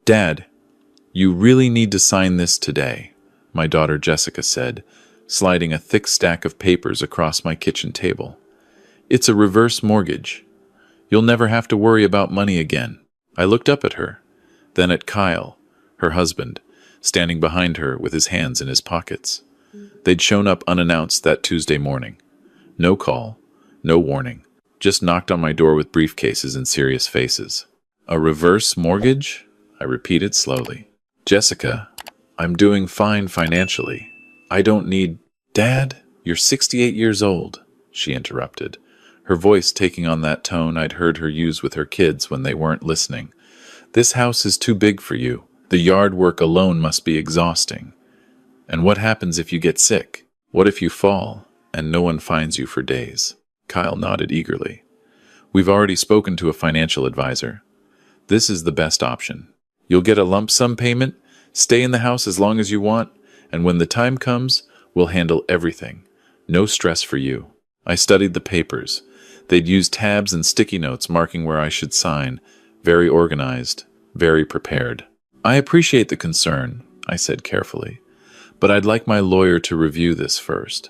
Dad, you really need to sign this today, my daughter Jessica said, sliding a thick stack of papers across my kitchen table. It's a reverse mortgage. You'll never have to worry about money again. I looked up at her, then at Kyle, her husband, standing behind her with his hands in his pockets. They'd shown up unannounced that Tuesday morning. No call, no warning, just knocked on my door with briefcases and serious faces. A reverse mortgage? I repeated slowly. Jessica, I'm doing fine financially. I don't need— Dad, you're 68 years old, she interrupted, her voice taking on that tone I'd heard her use with her kids when they weren't listening. This house is too big for you. The yard work alone must be exhausting. And what happens if you get sick? What if you fall and no one finds you for days? Kyle nodded eagerly. We've already spoken to a financial advisor. This is the best option. You'll get a lump sum payment, stay in the house as long as you want, and when the time comes, we'll handle everything. No stress for you. I studied the papers. They'd used tabs and sticky notes marking where I should sign. Very organized, very prepared. I appreciate the concern, I said carefully, but I'd like my lawyer to review this first.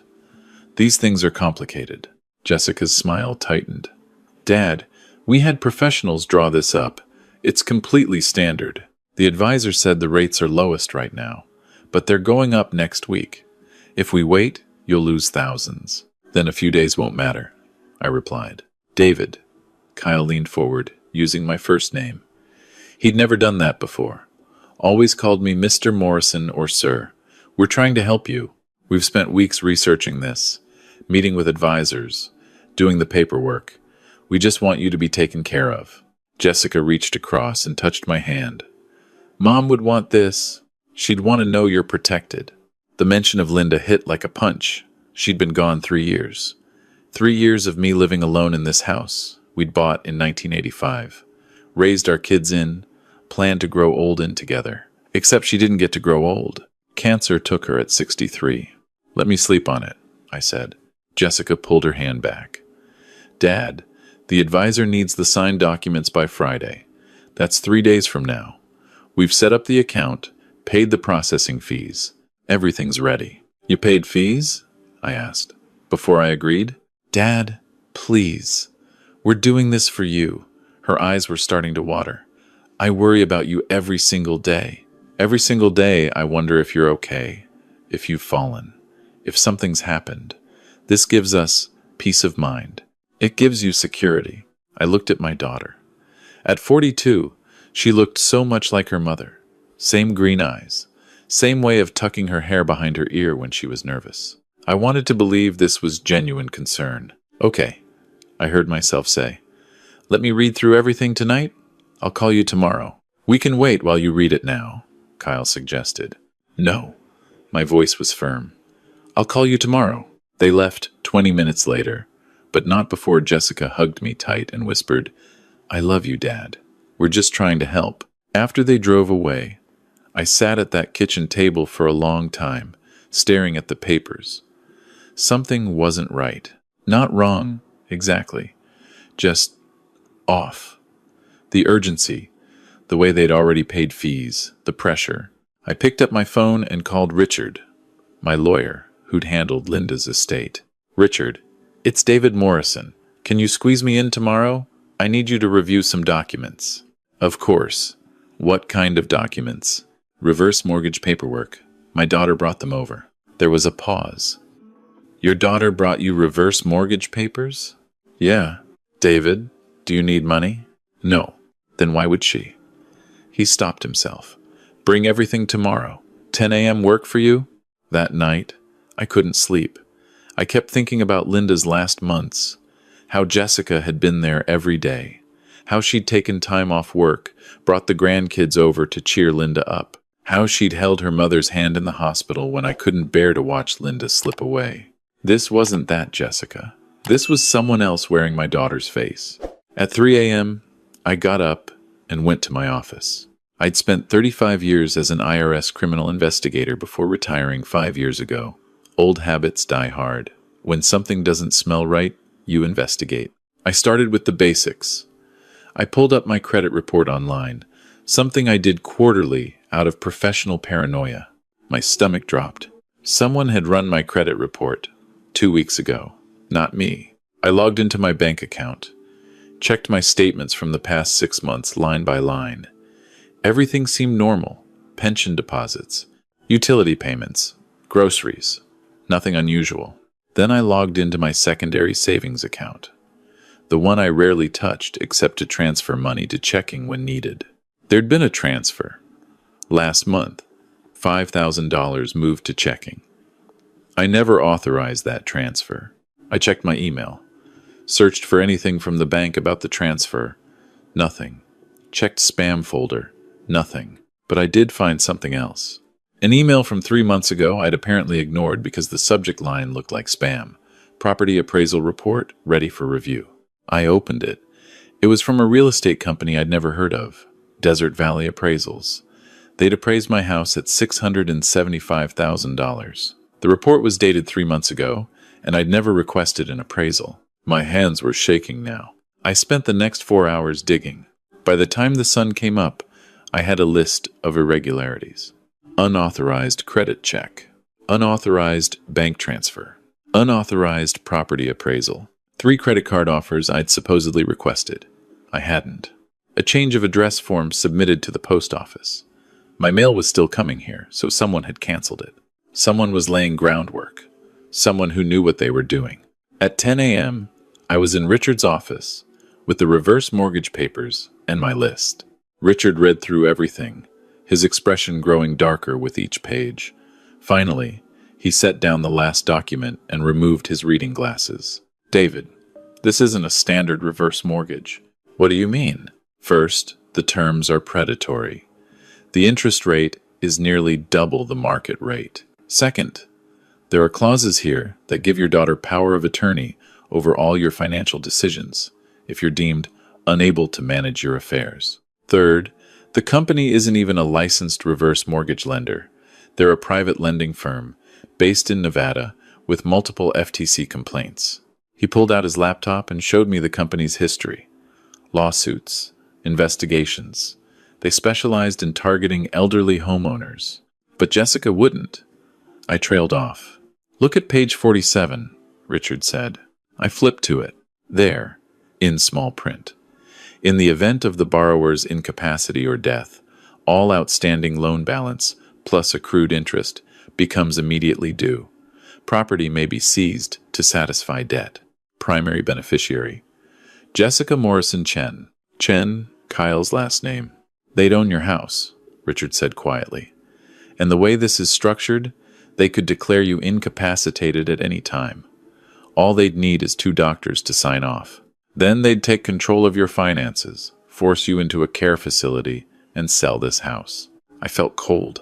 These things are complicated. Jessica's smile tightened. Dad, we had professionals draw this up. It's completely standard. The advisor said the rates are lowest right now, but they're going up next week. If we wait, you'll lose thousands. Then a few days won't matter, I replied. David. Kyle leaned forward, using my first name. He'd never done that before. Always called me Mr. Morrison or Sir. We're trying to help you. We've spent weeks researching this, meeting with advisors, doing the paperwork. We just want you to be taken care of. Jessica reached across and touched my hand. Mom would want this. She'd want to know you're protected. The mention of Linda hit like a punch. She'd been gone 3 years. 3 years of me living alone in this house we'd bought in 1985. Raised our kids in, planned to grow old in together. Except she didn't get to grow old. Cancer took her at 63. Let me sleep on it, I said. Jessica pulled her hand back. Dad, the advisor needs the signed documents by Friday. That's 3 days from now. We've set up the account, paid the processing fees. Everything's ready. You paid fees? I asked. Before I agreed? Dad, please. We're doing this for you. Her eyes were starting to water. I worry about you every single day. Every single day I wonder if you're okay, if you've fallen, if something's happened. This gives us peace of mind. It gives you security. I looked at my daughter. At 42, she looked so much like her mother. Same green eyes. Same way of tucking her hair behind her ear when she was nervous. I wanted to believe this was genuine concern. Okay, I heard myself say. Let me read through everything tonight. I'll call you tomorrow. We can wait while you read it now, Kyle suggested. No. My voice was firm. I'll call you tomorrow. They left 20 minutes later, but not before Jessica hugged me tight and whispered, I love you, Dad. We're just trying to help. After they drove away, I sat at that kitchen table for a long time, staring at the papers. Something wasn't right. Not wrong, exactly. Just off. The urgency, the way they'd already paid fees, the pressure. I picked up my phone and called Richard, my lawyer, who'd handled Linda's estate. Richard, it's David Morrison. Can you squeeze me in tomorrow? I need you to review some documents. Of course. What kind of documents? Reverse mortgage paperwork. My daughter brought them over. There was a pause. Your daughter brought you reverse mortgage papers? Yeah. David, do you need money? No. Then why would she? He stopped himself. Bring everything tomorrow. 10 a.m. work for you? That night, I couldn't sleep. I kept thinking about Linda's last months, how Jessica had been there every day, how she'd taken time off work, brought the grandkids over to cheer Linda up, how she'd held her mother's hand in the hospital when I couldn't bear to watch Linda slip away. This wasn't that Jessica. This was someone else wearing my daughter's face. At 3 a.m., I got up and went to my office. I'd spent 35 years as an IRS criminal investigator before retiring 5 years ago. Old habits die hard. When something doesn't smell right, you investigate. I started with the basics. I pulled up my credit report online, Something I did quarterly out of professional paranoia. My stomach dropped. Someone had run my credit report 2 weeks ago, not me. I logged into my bank account, checked my statements from the past 6 months line by line. Everything seemed normal. Pension deposits, utility payments, groceries. Nothing unusual. Then I logged into my secondary savings account, the one I rarely touched except to transfer money to checking when needed. There'd been a transfer. Last month, $5,000 moved to checking. I never authorized that transfer. I checked my email, searched for anything from the bank about the transfer. Nothing. Checked spam folder. Nothing. But I did find something else. An email from 3 months ago I'd apparently ignored because the subject line looked like spam. Property appraisal report, ready for review. I opened it. It was from a real estate company I'd never heard of, Desert Valley Appraisals. They'd appraised my house at $675,000. The report was dated 3 months ago, and I'd never requested an appraisal. My hands were shaking now. I spent the next 4 hours digging. By the time the sun came up, I had a list of irregularities. Unauthorized credit check. Unauthorized bank transfer. Unauthorized property appraisal. 3 credit card offers I'd supposedly requested. I hadn't. A change of address form submitted to the post office. My mail was still coming here, so someone had canceled it. Someone was laying groundwork. Someone who knew what they were doing. At 10 a.m., I was in Richard's office with the reverse mortgage papers and my list. Richard read through everything, his expression growing darker with each page. Finally, he set down the last document and removed his reading glasses. "David, this isn't a standard reverse mortgage." "What do you mean?" "First, the terms are predatory. The interest rate is nearly double the market rate. Second, there are clauses here that give your daughter power of attorney over all your financial decisions if you're deemed unable to manage your affairs. Third, the company isn't even a licensed reverse mortgage lender. They're a private lending firm based in Nevada with multiple FTC complaints." He pulled out his laptop and showed me the company's history. Lawsuits, investigations. They specialized in targeting elderly homeowners. But Jessica wouldn't. I trailed off. "Look at page 47, Richard said. I flipped to it. There, in small print. In the event of the borrower's incapacity or death, all outstanding loan balance, plus accrued interest, becomes immediately due. Property may be seized to satisfy debt. Primary beneficiary: Jessica Morrison Chen. Chen, Kyle's last name. They'd own your house," Richard said quietly. "And the way this is structured, they could declare you incapacitated at any time. All they'd need is 2 doctors to sign off. Then they'd take control of your finances, force you into a care facility, and sell this house." I felt cold.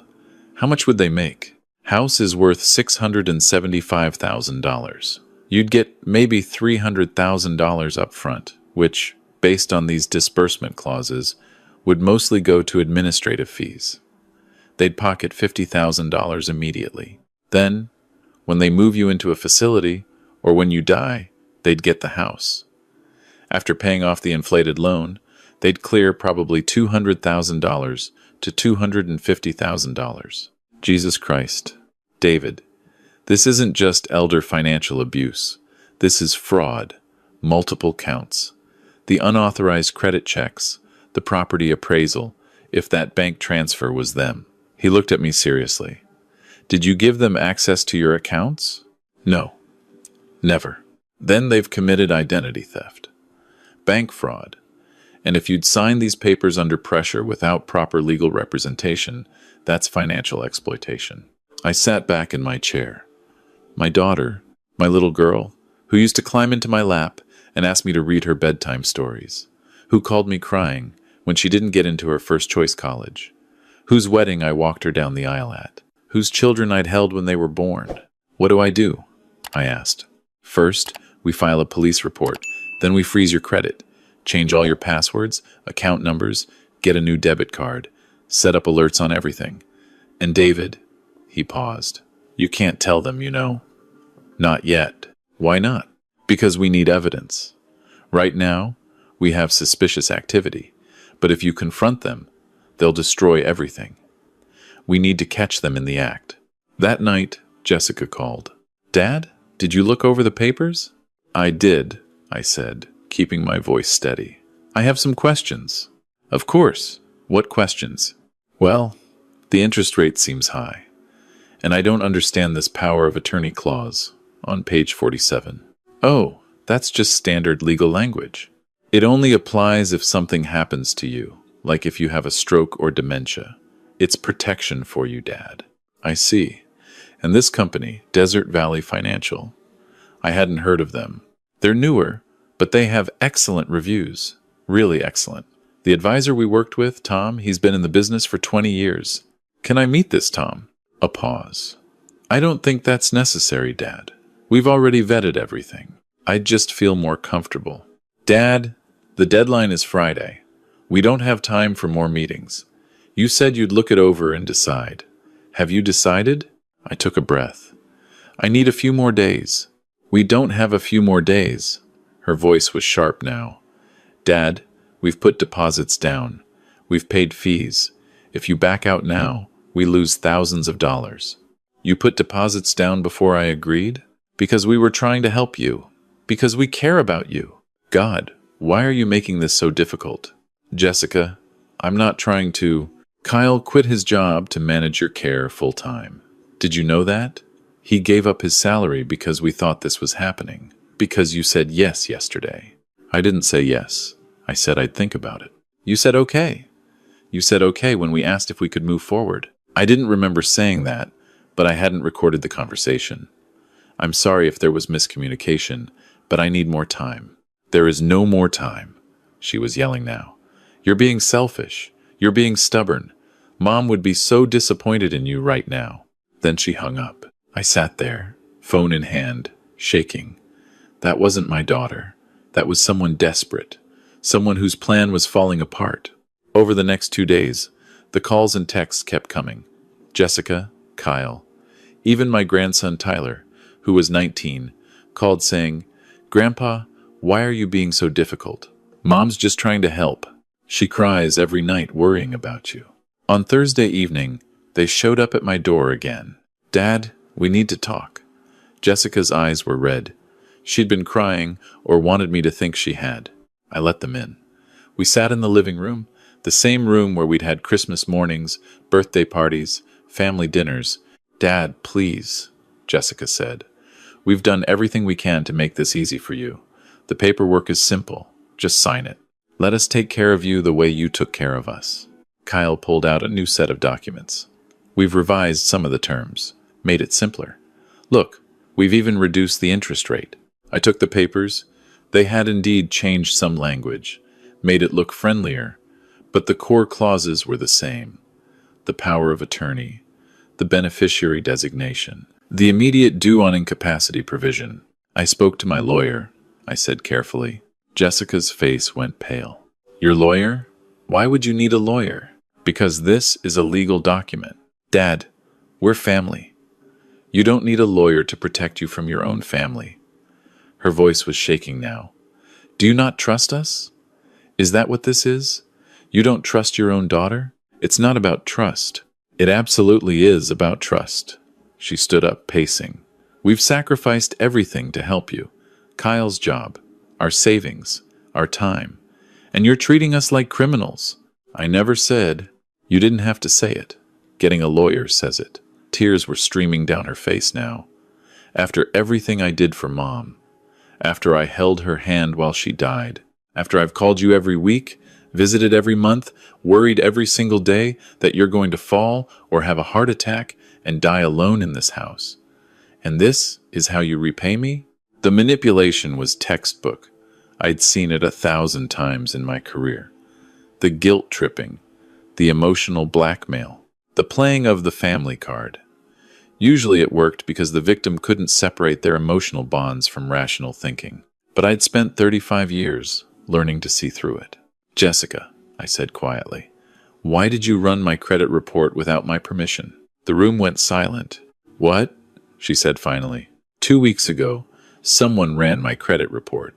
How much would they make? House is worth $675,000. You'd get maybe $300,000 up front, which, based on these disbursement clauses, would mostly go to administrative fees. They'd pocket $50,000 immediately. Then, when they move you into a facility, or when you die, they'd get the house. After paying off the inflated loan, they'd clear probably $200,000 to $250,000. Jesus Christ. David, this isn't just elder financial abuse. This is fraud. Multiple counts. The unauthorized credit checks, the property appraisal, if that bank transfer was them. He looked at me seriously. "Did you give them access to your accounts?" "No. Never." "Then they've committed identity theft. Bank fraud. And if you'd signed these papers under pressure without proper legal representation, that's financial exploitation." I sat back in my chair. My daughter, my little girl, who used to climb into my lap and ask me to read her bedtime stories, who called me crying when she didn't get into her first choice college, whose wedding I walked her down the aisle at, whose children I'd held when they were born. "What do I do?" I asked. "First, we file a police report. Then we freeze your credit, change all your passwords, account numbers, get a new debit card, set up alerts on everything. And David," he paused, "you can't tell them, you know." "Not yet." "Why not?" "Because we need evidence. Right now, we have suspicious activity, but if you confront them, They'll destroy everything. We need to catch them in the act. That night, Jessica called. Dad, did you look over the papers? I did, I said, keeping my voice steady. I have some questions. Of course. What questions? Well, the interest rate seems high, and I don't understand this power of attorney clause on page 47. Oh, that's just standard legal language. It only applies if something happens to you, like if you have a stroke or dementia. It's protection for you, Dad. I see. And this company, Desert Valley Financial, I hadn't heard of them. They're newer, but they have excellent reviews. Really excellent. The advisor we worked with, Tom, he's been in the business for 20 years. Can I meet this Tom? A pause. I don't think that's necessary, Dad. We've already vetted everything. I'd just feel more comfortable. Dad, the deadline is Friday. We don't have time for more meetings. You said you'd look it over and decide. Have you decided? I took a breath. I need a few more days. We don't have a few more days. Her voice was sharp now. Dad, we've put deposits down. We've paid fees. If you back out now, we lose thousands of dollars. You put deposits down before I agreed? Because we were trying to help you. Because we care about you. God, why are you making this so difficult? Jessica, I'm not trying to... Kyle quit his job to manage your care full-time. Did you know that? He gave up his salary because we thought this was happening. Because you said yes yesterday. I didn't say yes. I said I'd think about it. You said okay. You said okay when we asked if we could move forward. I didn't remember saying that, but I hadn't recorded the conversation. I'm sorry if there was miscommunication, but I need more time. There is no more time. She was yelling now. You're being selfish. You're being stubborn. Mom would be so disappointed in you right now. Then she hung up. I sat there, phone in hand, shaking. That wasn't my daughter. That was someone desperate. Someone whose plan was falling apart. Over the next 2 days, the calls and texts kept coming. Jessica, Kyle, even my grandson Tyler, who was 19, called saying, Grandpa, why are you being so difficult? Mom's just trying to help. She cries every night worrying about you. On Thursday evening, they showed up at my door again. Dad, we need to talk. Jessica's eyes were red. She'd been crying or wanted me to think she had. I let them in. We sat in the living room, the same room where we'd had Christmas mornings, birthday parties, family dinners. Dad, please, Jessica said. We've done everything we can to make this easy for you. The paperwork is simple. Just sign it. Let us take care of you the way you took care of us. Kyle pulled out a new set of documents. We've revised some of the terms, made it simpler. Look, we've even reduced the interest rate. I took the papers. They had indeed changed some language, made it look friendlier, but the core clauses were the same. The power of attorney, the beneficiary designation, the immediate due on incapacity provision. I spoke to my lawyer, I said carefully. Jessica's face went pale. Your lawyer? Why would you need a lawyer? Because this is a legal document. Dad, we're family. You don't need a lawyer to protect you from your own family. Her voice was shaking now. Do you not trust us? Is that what this is? You don't trust your own daughter? It's not about trust. It absolutely is about trust. She stood up, pacing. We've sacrificed everything to help you. Kyle's job, our savings, our time. And you're treating us like criminals. I never said. You didn't have to say it. Getting a lawyer says it. Tears were streaming down her face now. After everything I did for Mom, after I held her hand while she died, after I've called you every week, visited every month, worried every single day that you're going to fall or have a heart attack and die alone in this house. And this is how you repay me? The manipulation was textbook. I'd seen it 1,000 times in my career. The guilt tripping, the emotional blackmail, the playing of the family card. Usually it worked because the victim couldn't separate their emotional bonds from rational thinking. But I'd spent 35 years learning to see through it. Jessica, I said quietly, why did you run my credit report without my permission? The room went silent. What? She said finally. 2 weeks ago, someone ran my credit report.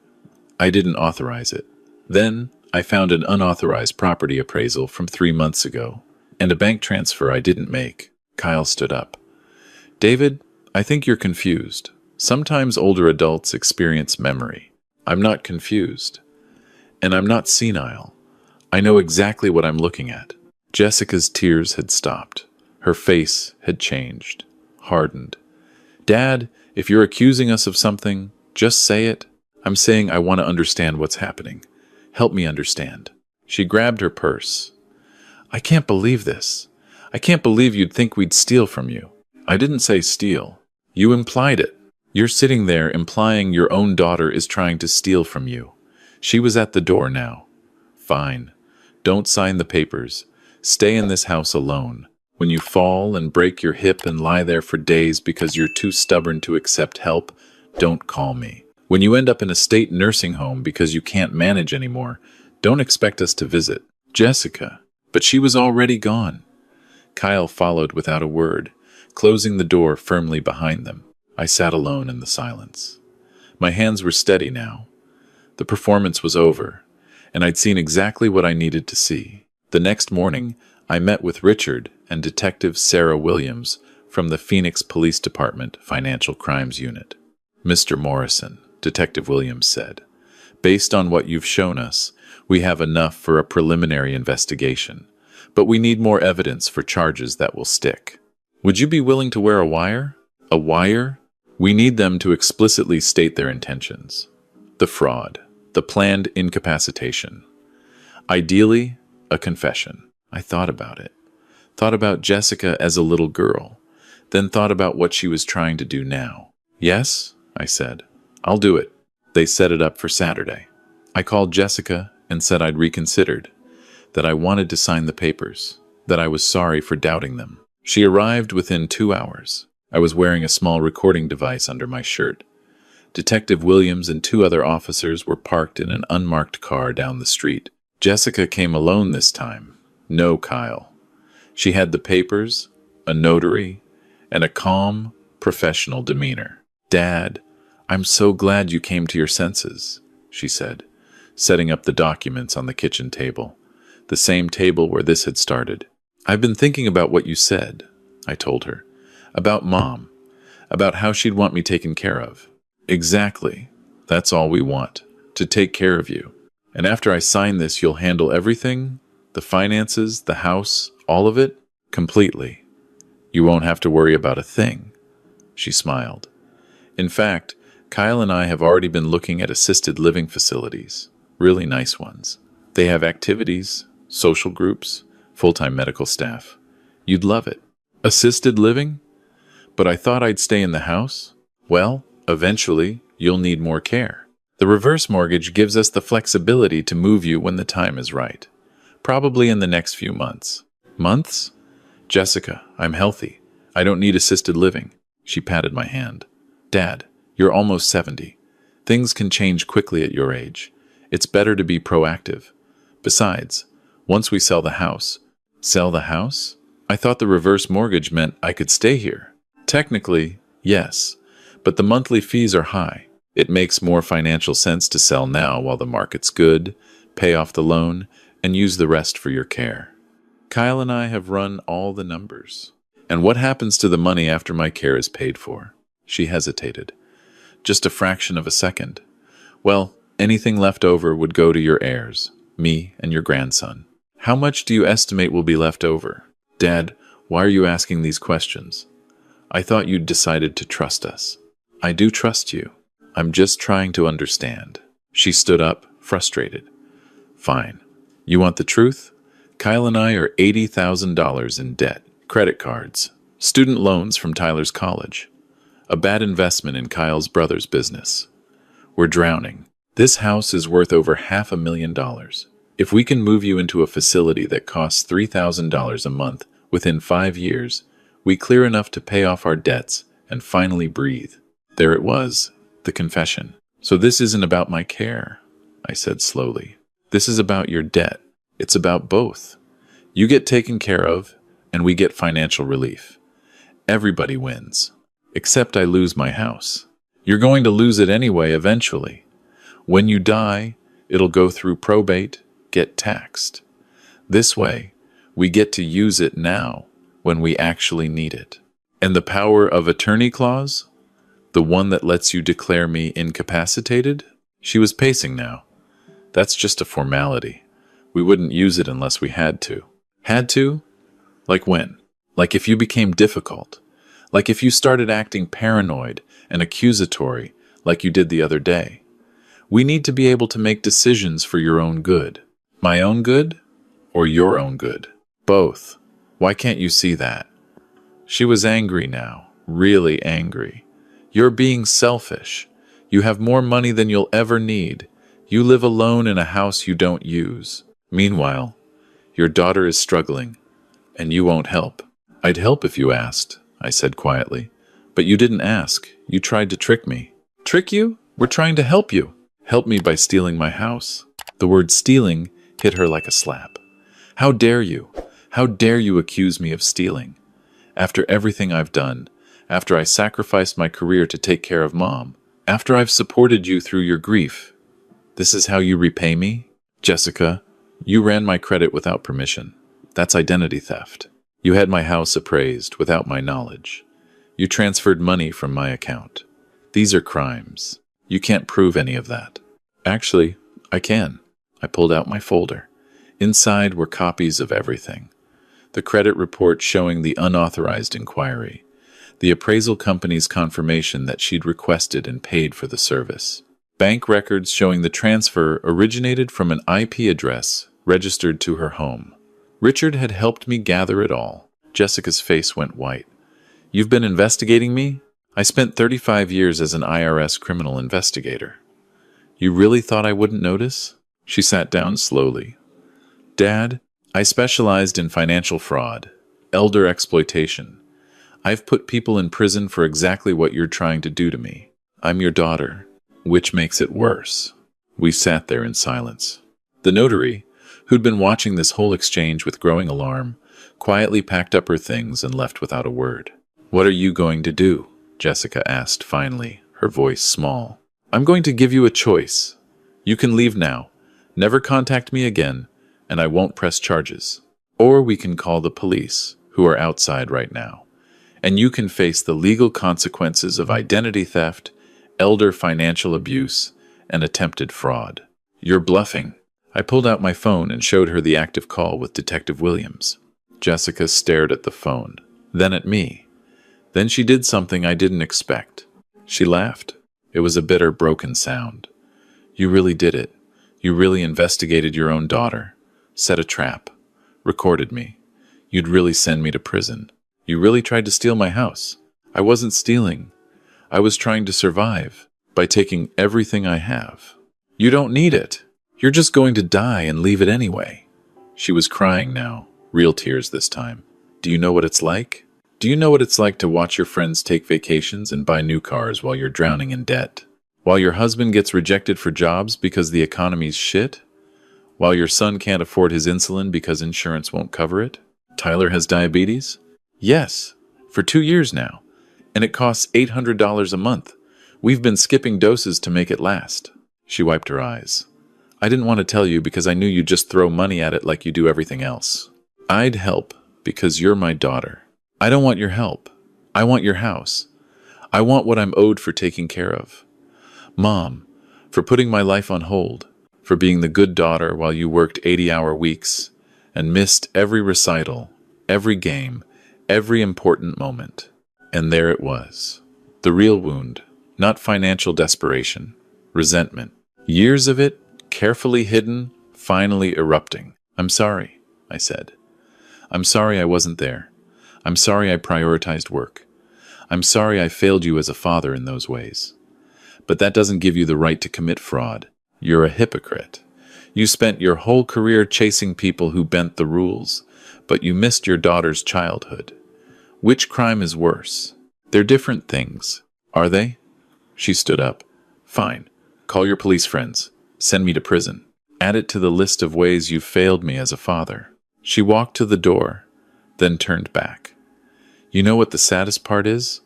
I didn't authorize it. Then I found an unauthorized property appraisal from 3 months ago, and a bank transfer I didn't make. Kyle stood up. David, I think you're confused. Sometimes older adults experience memory. I'm not confused. And I'm not senile. I know exactly what I'm looking at. Jessica's tears had stopped. Her face had changed, hardened. Dad, if you're accusing us of something, just say it. I'm saying I want to understand what's happening. Help me understand. She grabbed her purse. I can't believe this. I can't believe you'd think we'd steal from you. I didn't say steal. You implied it. You're sitting there implying your own daughter is trying to steal from you. She was at the door now. Fine. Don't sign the papers. Stay in this house alone. When you fall and break your hip and lie there for days because you're too stubborn to accept help, don't call me. When you end up in a state nursing home because you can't manage anymore, don't expect us to visit. Jessica. But she was already gone. Kyle followed without a word, closing the door firmly behind them. I sat alone in the silence. My hands were steady now. The performance was over, and I'd seen exactly what I needed to see. The next morning, I met with Richard and Detective Sarah Williams from the Phoenix Police Department Financial Crimes Unit. Mr. Morrison, Detective Williams said, based on what you've shown us, we have enough for a preliminary investigation, but we need more evidence for charges that will stick. Would you be willing to wear a wire? A wire? We need them to explicitly state their intentions. The fraud, the planned incapacitation. Ideally, a confession. I thought about it. Thought about Jessica as a little girl, then thought about what she was trying to do now. Yes, I said. I'll do it. They set it up for Saturday. I called Jessica and said I'd reconsidered, that I wanted to sign the papers, that I was sorry for doubting them. She arrived within 2 hours. I was wearing a small recording device under my shirt. Detective Williams and 2 other officers were parked in an unmarked car down the street. Jessica came alone this time. No Kyle. She had the papers, a notary, and a calm, professional demeanor. Dad, I'm so glad you came to your senses, she said, setting up the documents on the kitchen table, the same table where this had started. I've been thinking about what you said, I told her, about Mom, about how she'd want me taken care of. Exactly. That's all we want, to take care of you. And after I sign this, you'll handle everything, the finances, the house, all of it, completely. You won't have to worry about a thing. She smiled. In fact, Kyle and I have already been looking at assisted living facilities, really nice ones. They have activities, social groups, full-time medical staff. You'd love it. Assisted living? But I thought I'd stay in the house? Well, eventually, you'll need more care. The reverse mortgage gives us the flexibility to move you when the time is right. Probably in the next few months. Months? Jessica, I'm healthy. I don't need assisted living. She patted my hand. Dad, you're almost 70. Things can change quickly at your age. It's better to be proactive. Besides, once we sell the house. Sell the house? I thought the reverse mortgage meant I could stay here. Technically, yes, but the monthly fees are high. It makes more financial sense to sell now while the market's good, pay off the loan, and use the rest for your care. Kyle and I have run all the numbers. And what happens to the money after my care is paid for? She hesitated. Just a fraction of a second. Well, anything left over would go to your heirs, me and your grandson. How much do you estimate will be left over? Dad, why are you asking these questions? I thought you'd decided to trust us. I do trust you. I'm just trying to understand. She stood up, frustrated. Fine. You want the truth? Kyle and I are $80,000 in debt, credit cards, student loans from Tyler's college, a bad investment in Kyle's brother's business. We're drowning. This house is worth over $500,000. If we can move you into a facility that costs $3,000 a month within 5 years, we clear enough to pay off our debts and finally breathe. There it was, the confession. So this isn't about my care, I said slowly. This is about your debt. It's about both. You get taken care of, and we get financial relief. Everybody wins. Except I lose my house. You're going to lose it anyway eventually. When you die, it'll go through probate, get taxed. This way, we get to use it now when we actually need it. And the power of attorney clause? The one that lets you declare me incapacitated? She was pacing now. That's just a formality. We wouldn't use it unless we had to. Had to? Like when? Like if you became difficult. Like if you started acting paranoid and accusatory like you did the other day. We need to be able to make decisions for your own good. My own good? Or your own good? Both. Why can't you see that? She was angry now, really angry. You're being selfish. You have more money than you'll ever need. You live alone in a house you don't use. Meanwhile, your daughter is struggling, and you won't help. I'd help if you asked, I said quietly. But you didn't ask. You tried to trick me. Trick you? We're trying to help you. Help me by stealing my house. The word stealing hit her like a slap. How dare you? How dare you accuse me of stealing? After everything I've done, after I sacrificed my career to take care of Mom, after I've supported you through your grief, this is how you repay me? Jessica, you ran my credit without permission. That's identity theft. You had my house appraised without my knowledge. You transferred money from my account. These are crimes. You can't prove any of that. Actually, I can. I pulled out my folder. Inside were copies of everything. The credit report showing the unauthorized inquiry. The appraisal company's confirmation that she'd requested and paid for the service. Bank records showing the transfer originated from an IP address registered to her home. Richard had helped me gather it all. Jessica's face went white. You've been investigating me? I spent 35 years as an IRS criminal investigator. You really thought I wouldn't notice? She sat down slowly. Dad, I specialized in financial fraud, elder exploitation. I've put people in prison for exactly what you're trying to do to me. I'm your daughter, which makes it worse. We sat there in silence. The notary, who'd been watching this whole exchange with growing alarm, quietly packed up her things and left without a word. What are you going to do? Jessica asked finally, her voice small. I'm going to give you a choice. You can leave now, never contact me again, and I won't press charges. Or we can call the police, who are outside right now, and you can face the legal consequences of identity theft, elder financial abuse, and attempted fraud. You're bluffing. I pulled out my phone and showed her the active call with Detective Williams. Jessica stared at the phone, then at me. Then she did something I didn't expect. She laughed. It was a bitter, broken sound. You really did it. You really investigated your own daughter, set a trap, recorded me. You'd really send me to prison. You really tried to steal my house. I wasn't stealing. I was trying to survive by taking everything I have. You don't need it. You're just going to die and leave it anyway. She was crying now, real tears this time. Do you know what it's like? Do you know what it's like to watch your friends take vacations and buy new cars while you're drowning in debt? While your husband gets rejected for jobs because the economy's shit? While your son can't afford his insulin because insurance won't cover it? Tyler has diabetes? Yes, for 2 years now. And it costs $800 a month. We've been skipping doses to make it last. She wiped her eyes. I didn't want to tell you because I knew you'd just throw money at it like you do everything else. I'd help because you're my daughter. I don't want your help. I want your house. I want what I'm owed for taking care of. Mom, for putting my life on hold, for being the good daughter while you worked 80-hour weeks and missed every recital, every game, every important moment. And there it was. The real wound, not financial desperation, resentment. Years of it, carefully hidden, finally erupting. I'm sorry, I said. I'm sorry I wasn't there. I'm sorry I prioritized work. I'm sorry I failed you as a father in those ways. But that doesn't give you the right to commit fraud. You're a hypocrite. You spent your whole career chasing people who bent the rules, but you missed your daughter's childhood. Which crime is worse? They're different things, are they? She stood up. Fine. Call your police friends. Send me to prison. Add it to the list of ways you've failed me as a father. She walked to the door, then turned back. You know what the saddest part is?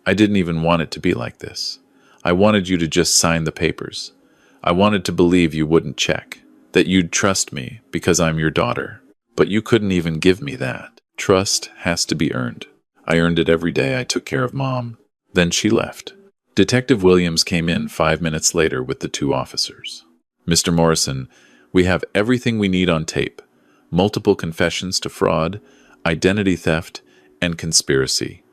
I didn't even want it to be like this. I wanted you to just sign the papers. I wanted to believe you wouldn't check. That you'd trust me because I'm your daughter. But you couldn't even give me that. Trust has to be earned. I earned it every day I took care of Mom. Then she left. Detective Williams came in 5 minutes later with the 2 officers. Mr. Morrison, we have everything we need on tape. Multiple confessions to fraud, identity theft, and conspiracy.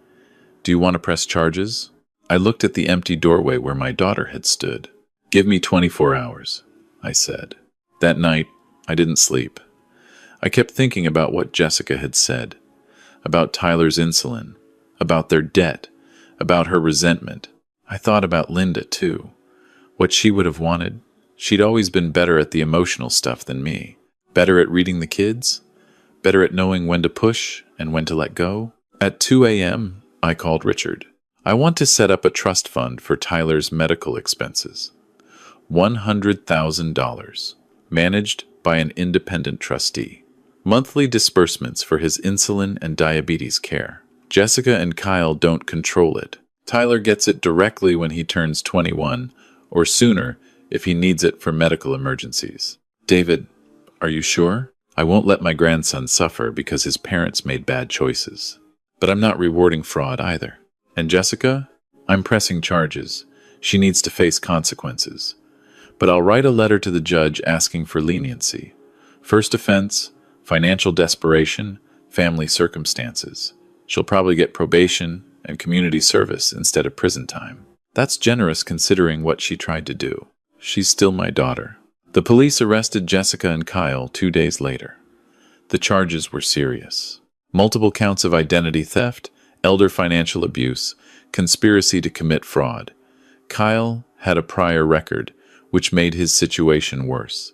Do you want to press charges? I looked at the empty doorway where my daughter had stood. Give me 24 hours, I said. That night, I didn't sleep. I kept thinking about what Jessica had said, about Tyler's insulin, about their debt, about her resentment. I thought about Linda, too. What she would have wanted. She'd always been better at the emotional stuff than me. Better at reading the kids. Better at knowing when to push and when to let go. At 2 a.m., I called Richard. I want to set up a trust fund for Tyler's medical expenses. $100,000. Managed by an independent trustee. Monthly disbursements for his insulin and diabetes care. Jessica and Kyle don't control it. Tyler gets it directly when he turns 21, or sooner if he needs it for medical emergencies. David, are you sure? I won't let my grandson suffer because his parents made bad choices. But I'm not rewarding fraud either. And Jessica? I'm pressing charges. She needs to face consequences. But I'll write a letter to the judge asking for leniency. First offense, financial desperation, family circumstances. She'll probably get probation and community service instead of prison time. That's generous considering what she tried to do. She's still my daughter. The police arrested Jessica and Kyle 2 days later. The charges were serious. Multiple counts of identity theft, elder financial abuse, conspiracy to commit fraud. Kyle had a prior record, which made his situation worse.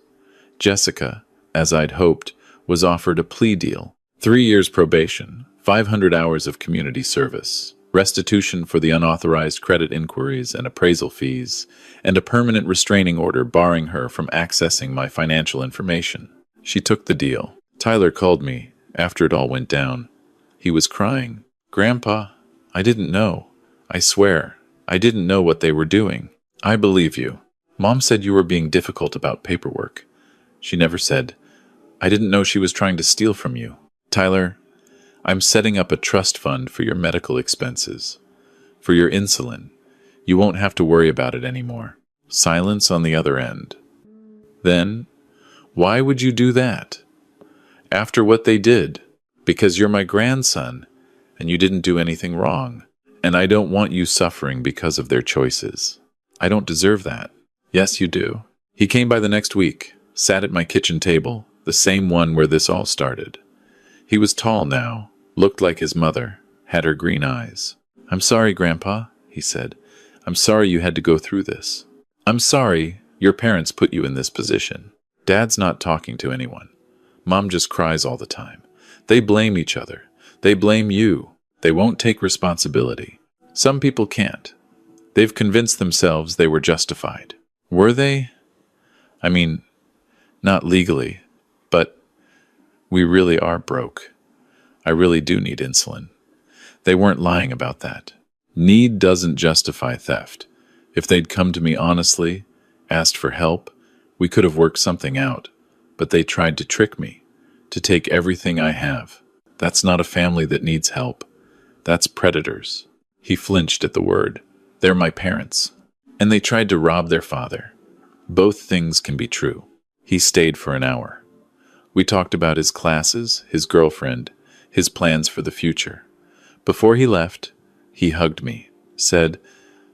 Jessica, as I'd hoped, was offered a plea deal. 3 years probation, 500 hours of community service, restitution for the unauthorized credit inquiries and appraisal fees, and a permanent restraining order barring her from accessing my financial information. She took the deal. Tyler called me after it all went down. He was crying. Grandpa, I didn't know. I swear, I didn't know what they were doing. I believe you. Mom said you were being difficult about paperwork. She never said, I didn't know she was trying to steal from you. Tyler, I'm setting up a trust fund for your medical expenses. For your insulin. You won't have to worry about it anymore. Silence on the other end. Then, why would you do that? After what they did. Because you're my grandson, and you didn't do anything wrong. And I don't want you suffering because of their choices. I don't deserve that. Yes, you do. He came by the next week, sat at my kitchen table, the same one where this all started. He was tall now, looked like his mother, had her green eyes. I'm sorry, Grandpa, he said. I'm sorry you had to go through this. I'm sorry your parents put you in this position. Dad's not talking to anyone. Mom just cries all the time. They blame each other. They blame you. They won't take responsibility. Some people can't. They've convinced themselves they were justified. Were they? I mean, not legally, but we really are broke. I really do need insulin. They weren't lying about that. Need doesn't justify theft. If they'd come to me honestly, asked for help, we could have worked something out. But they tried to trick me, to take everything I have. That's not a family that needs help. That's predators. He flinched at the word. They're my parents. And they tried to rob their father. Both things can be true. He stayed for an hour. We talked about his classes, his girlfriend, his plans for the future. Before he left, he hugged me, said,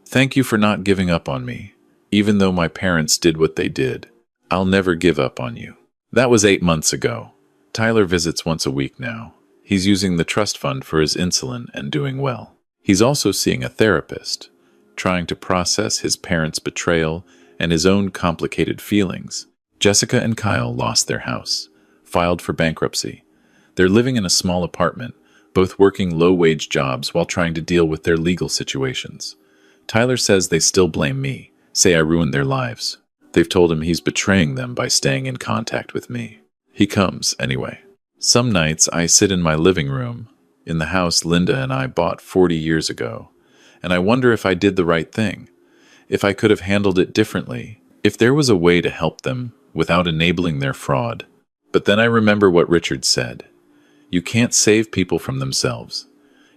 "Thank you for not giving up on me. Even though my parents did what they did, I'll never give up on you." That was 8 months ago. Tyler visits once a week now. He's using the trust fund for his insulin and doing well. He's also seeing a therapist, trying to process his parents' betrayal and his own complicated feelings. Jessica and Kyle lost their house, filed for bankruptcy. They're living in a small apartment, both working low-wage jobs while trying to deal with their legal situations. Tyler says they still blame me, say I ruined their lives. They've told him he's betraying them by staying in contact with me. He comes, anyway. Some nights I sit in my living room, in the house Linda and I bought 40 years ago, and I wonder if I did the right thing, if I could have handled it differently, if there was a way to help them without enabling their fraud. But then I remember what Richard said. You can't save people from themselves.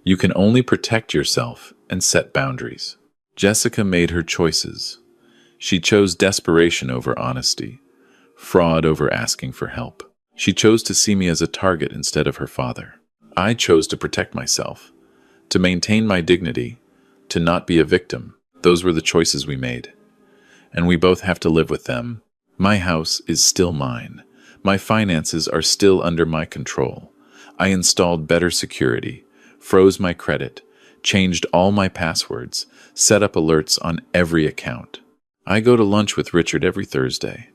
You can only protect yourself and set boundaries. Jessica made her choices. She chose desperation over honesty, fraud over asking for help. She chose to see me as a target instead of her father. I chose to protect myself, to maintain my dignity, to not be a victim. Those were the choices we made. And we both have to live with them. My house is still mine. My finances are still under my control. I installed better security, froze my credit, changed all my passwords, set up alerts on every account. I go to lunch with Richard every Thursday.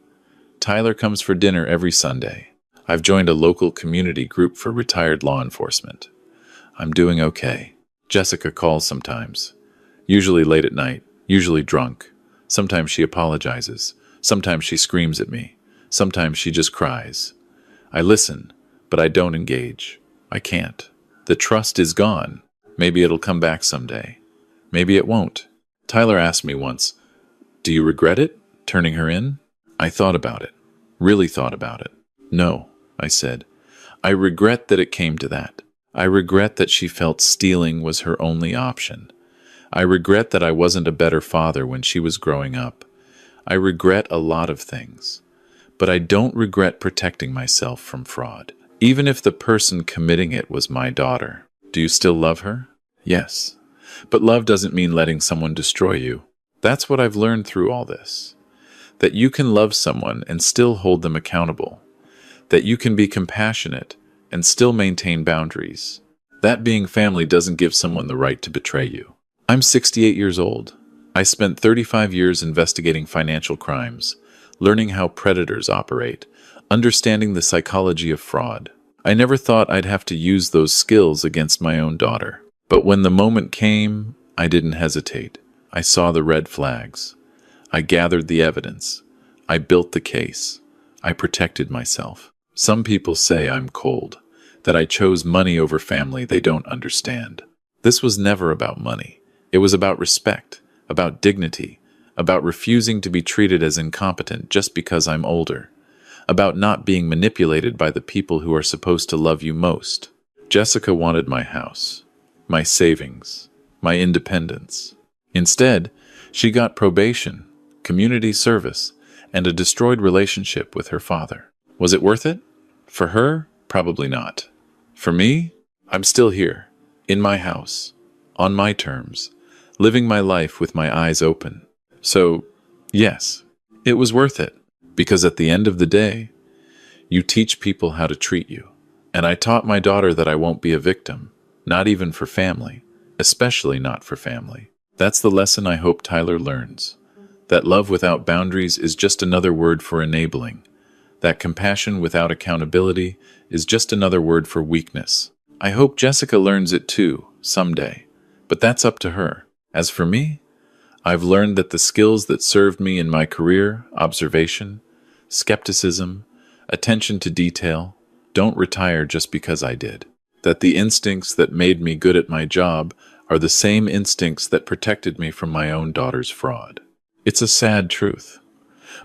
Tyler comes for dinner every Sunday. I've joined a local community group for retired law enforcement. I'm doing okay. Jessica calls sometimes, usually late at night, usually drunk. Sometimes she apologizes. Sometimes she screams at me. Sometimes she just cries. I listen, but I don't engage. I can't. The trust is gone. Maybe it'll come back someday. Maybe it won't. Tyler asked me once, "Do you regret it, turning her in?" I thought about it. Really thought about it. "No," I said. "I regret that it came to that. I regret that she felt stealing was her only option. I regret that I wasn't a better father when she was growing up. I regret a lot of things. But I don't regret protecting myself from fraud. Even if the person committing it was my daughter." "Do you still love her?" "Yes. But love doesn't mean letting someone destroy you. That's what I've learned through all this. That you can love someone and still hold them accountable. That you can be compassionate and still maintain boundaries. That being family doesn't give someone the right to betray you. I'm 68 years old. I spent 35 years investigating financial crimes, learning how predators operate, understanding the psychology of fraud. I never thought I'd have to use those skills against my own daughter. But when the moment came, I didn't hesitate. I saw the red flags. I gathered the evidence. I built the case. I protected myself. Some people say I'm cold, that I chose money over family they don't understand. This was never about money. It was about respect, about dignity, about refusing to be treated as incompetent just because I'm older, about not being manipulated by the people who are supposed to love you most. Jessica wanted my house, my savings, my independence. Instead, she got probation, community service, and a destroyed relationship with her father. Was it worth it? For her, probably not. For me, I'm still here, in my house, on my terms, living my life with my eyes open. So, yes, it was worth it, because at the end of the day, you teach people how to treat you. And I taught my daughter that I won't be a victim, not even for family, especially not for family. That's the lesson I hope Tyler learns. That love without boundaries is just another word for enabling. That compassion without accountability is just another word for weakness. I hope Jessica learns it too, someday. But that's up to her. As for me, I've learned that the skills that served me in my career, observation, skepticism, attention to detail, don't retire just because I did. That the instincts that made me good at my job are the same instincts that protected me from my own daughter's fraud. It's a sad truth,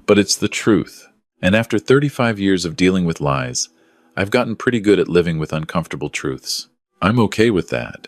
but it's the truth. And after 35 years of dealing with lies, I've gotten pretty good at living with uncomfortable truths. I'm okay with that.